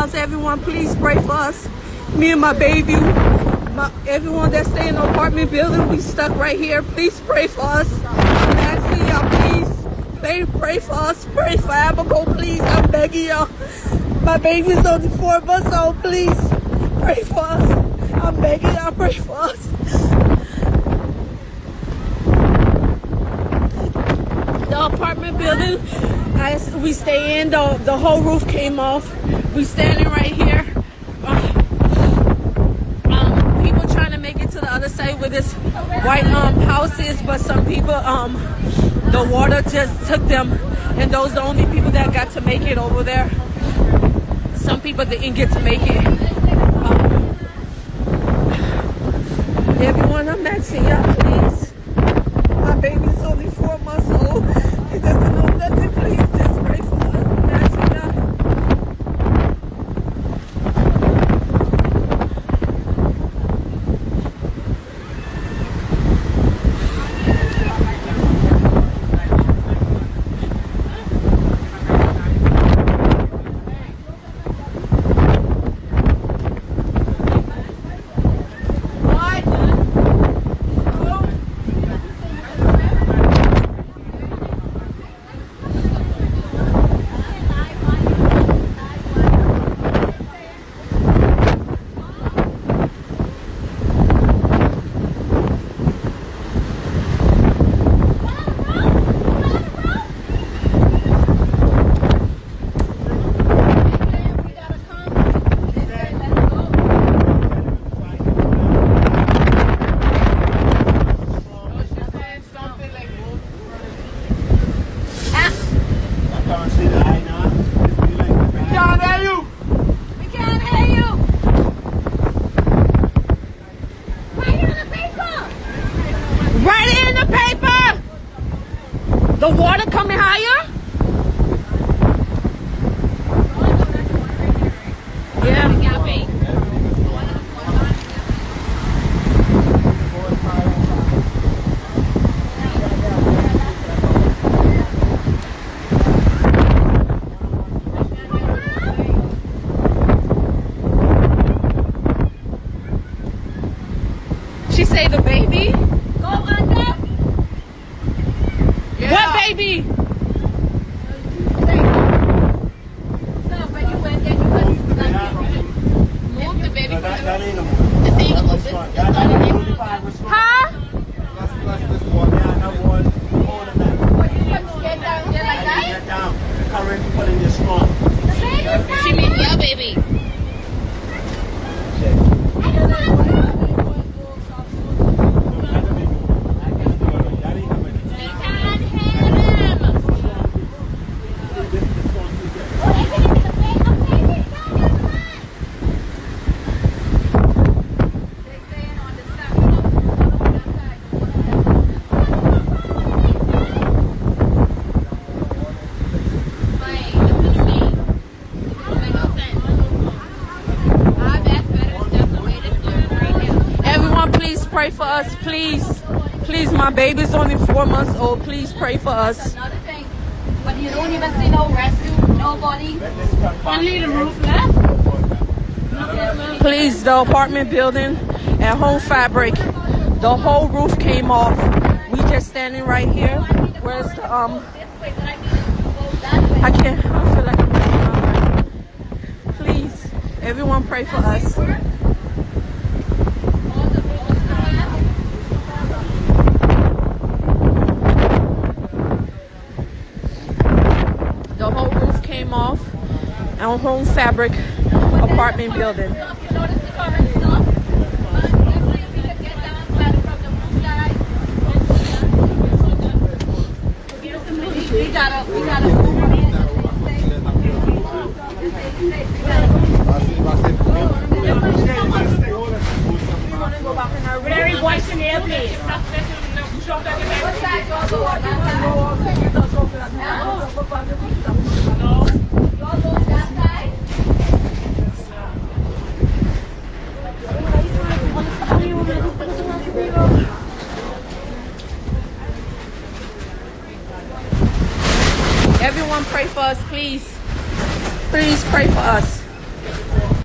us. Everyone, please pray for us. Me and my baby, everyone that stay in the apartment building, we stuck right here. Please pray for us. I'm asking y'all, please pray for us. Pray for Abigail, please. I'm begging y'all. My baby's only 4 months old. Please pray for us. I'm begging y'all, pray for us. The apartment building we stay in, the whole roof came off. We standing right here. People trying to make it to the other side where this white house is, but some people, the water just took them, and those are the only people that got to make it over there. Some people didn't get to make it. Everyone, I'm asking y'all, please. My baby's only 4 months old. He doesn't know nothing. Please just pray for us. I'm asking y'all. The water coming higher? Yeah. She say the baby? Go under. Yeah. What baby? So when you went there, you couldn't move the baby. That ain't a move. The thing was huh? This one, yeah, another one. Hold it back. What, you get down there like that? Get down. The current pulling you strong. The baby? She means your baby. I don't know. Pray for us, please. Please, my baby's only 4 months old. Please pray for us. Another thing, but you don't even see no rescue, nobody. Only the roof left. Please, the apartment building at Home Fabric, the whole roof came off. We just standing right here. Where's the I can't. I feel like I'm getting my Please, everyone, pray for us. Off our Home Fabric apartment building. We gotta very voice in the airplane. Everyone pray for us, please. Please pray for us.